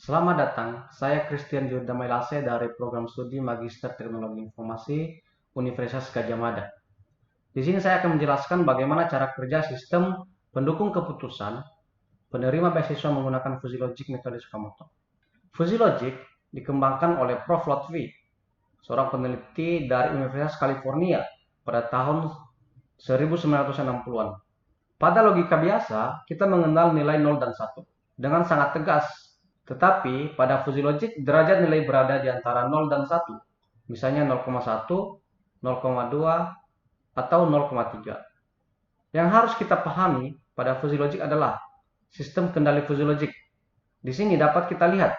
Selamat datang, saya Christian Yurdamailase dari program studi Magister Teknologi Informasi Universitas Gadjah Mada. Di sini saya akan menjelaskan bagaimana cara kerja sistem pendukung keputusan penerima beasiswa menggunakan Fuzzy Logic metode Sakamoto. Fuzzy Logic dikembangkan oleh Prof. Lotfi, seorang peneliti dari Universitas California pada tahun 1960-an. Pada logika biasa, kita mengenal nilai 0 dan 1 dengan sangat tegas. Tetapi pada Fuzzy Logic, derajat nilai berada di antara 0 dan 1. Misalnya 0,1, 0,2, atau 0,3. Yang harus kita pahami pada Fuzzy Logic adalah sistem kendali Fuzzy Logic. Di sini dapat kita lihat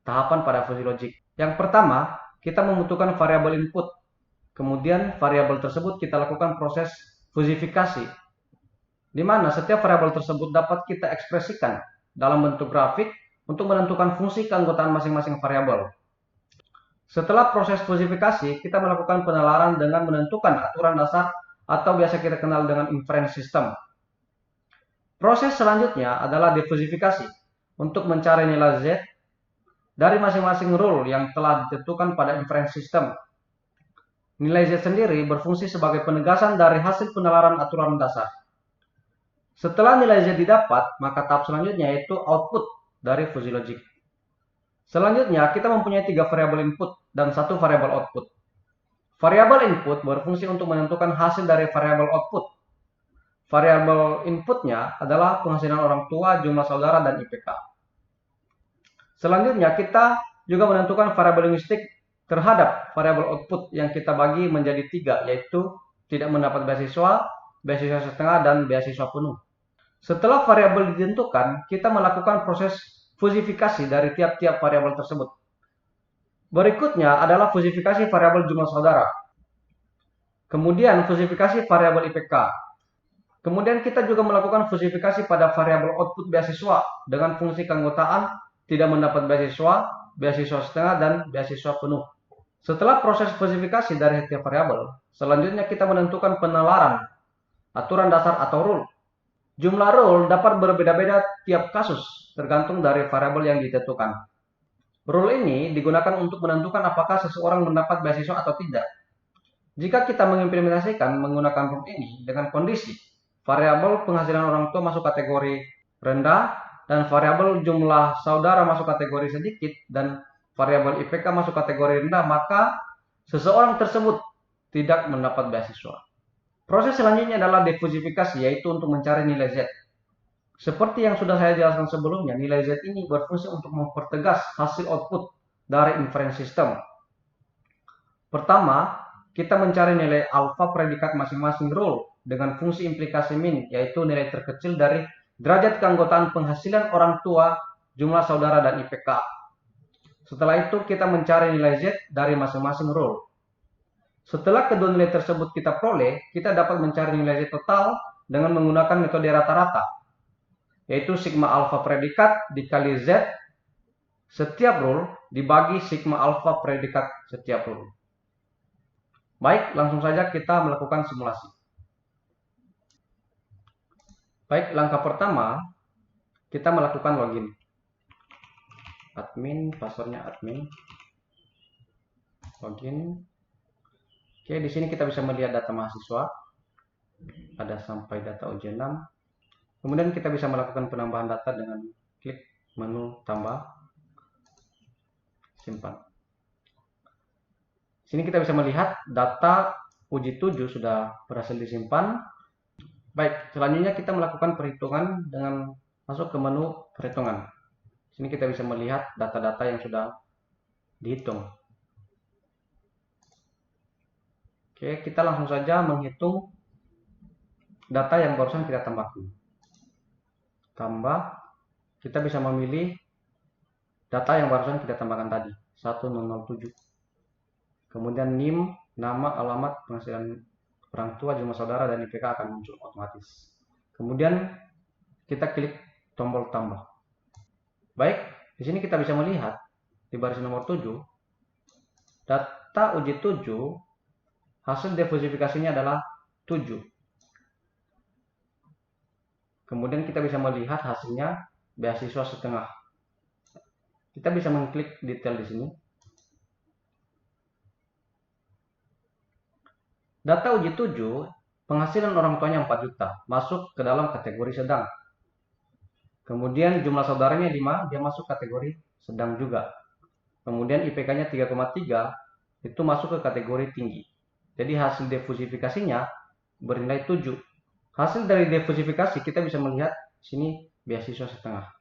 tahapan pada Fuzzy Logic. Yang pertama, kita membutuhkan variabel input. Kemudian variabel tersebut kita lakukan proses fusifikasi, di mana setiap variabel tersebut dapat kita ekspresikan dalam bentuk grafik untuk menentukan fungsi keanggotaan masing-masing variabel. Setelah proses fusifikasi, kita melakukan penalaran dengan menentukan aturan dasar atau biasa kita kenal dengan inference system. Proses selanjutnya adalah defusifikasi untuk mencari nilai Z dari masing-masing rule yang telah ditentukan pada inference system. Nilai Z sendiri berfungsi sebagai penegasan dari hasil penalaran aturan dasar. Setelah nilai Z didapat, maka tahap selanjutnya yaitu output dari Fuzzy Logic. Selanjutnya, kita mempunyai 3 variabel input dan 1 variabel output. Variabel input berfungsi untuk menentukan hasil dari variabel output. Variabel inputnya adalah penghasilan orang tua, jumlah saudara, dan IPK. Selanjutnya, kita juga menentukan variabel linguistik terhadap variabel output yang kita bagi menjadi 3, yaitu tidak mendapat beasiswa, beasiswa setengah, dan beasiswa penuh. Setelah variabel ditentukan, kita melakukan proses fusifikasi dari tiap-tiap variabel tersebut. Berikutnya adalah fusifikasi variabel jumlah saudara. Kemudian fusifikasi variabel IPK. Kemudian kita juga melakukan fusifikasi pada variabel output beasiswa dengan fungsi keanggotaan tidak mendapat beasiswa, beasiswa setengah, dan beasiswa penuh. Setelah proses fusifikasi dari setiap variabel, selanjutnya kita menentukan penalaran aturan dasar atau rule. Jumlah rule dapat berbeda-beda tiap kasus, tergantung dari variabel yang ditentukan. Rule ini digunakan untuk menentukan apakah seseorang mendapat beasiswa atau tidak. Jika kita mengimplementasikan menggunakan rule ini dengan kondisi variabel penghasilan orang tua masuk kategori rendah, dan variabel jumlah saudara masuk kategori sedikit, dan variabel IPK masuk kategori rendah, maka seseorang tersebut tidak mendapat beasiswa. Proses selanjutnya adalah defusifikasi, yaitu untuk mencari nilai Z. Seperti yang sudah saya jelaskan sebelumnya, nilai Z ini berfungsi untuk mempertegas hasil output dari inference system. Pertama, kita mencari nilai alfa predikat masing-masing rule dengan fungsi implikasi min, yaitu nilai terkecil dari derajat keanggotaan penghasilan orang tua, jumlah saudara, dan IPK. Setelah itu, kita mencari nilai Z dari masing-masing rule. Setelah kedua nilai tersebut kita peroleh, kita dapat mencari nilai Z total dengan menggunakan metode rata-rata, yaitu sigma alfa predikat dikali Z setiap rule dibagi sigma alfa predikat setiap rule. Baik, langsung saja kita melakukan simulasi. Baik, langkah pertama, kita melakukan login. Admin, passwordnya admin. Login. Oke, di sini kita bisa melihat data mahasiswa. Ada sampai data ujian 6. Kemudian kita bisa melakukan penambahan data dengan klik menu tambah, simpan. Di sini kita bisa melihat data uji 7 sudah berhasil disimpan. Baik, selanjutnya kita melakukan perhitungan dengan masuk ke menu perhitungan. Di sini kita bisa melihat data-data yang sudah dihitung. Oke, kita langsung saja menghitung data yang barusan kita tambahkan. Tambah, kita bisa memilih data yang barusan kita tambahkan tadi, 1007. Kemudian NIM, nama, alamat, penghasilan orang tua, jumlah saudara, dan IPK akan muncul otomatis. Kemudian kita klik tombol tambah. Baik, di sini kita bisa melihat di baris nomor 7, data uji 7, hasil defusifikasinya adalah 7. Kemudian kita bisa melihat hasilnya beasiswa setengah. Kita bisa mengklik detail di sini. Data uji 7, penghasilan orang tuanya 4 juta, masuk ke dalam kategori sedang. Kemudian jumlah saudaranya 5, dia masuk kategori sedang juga. Kemudian IPK-nya 3,3, itu masuk ke kategori tinggi. Jadi hasil diversifikasinya bernilai 7. Hasil dari diversifikasi kita bisa melihat sini beasiswa setengah.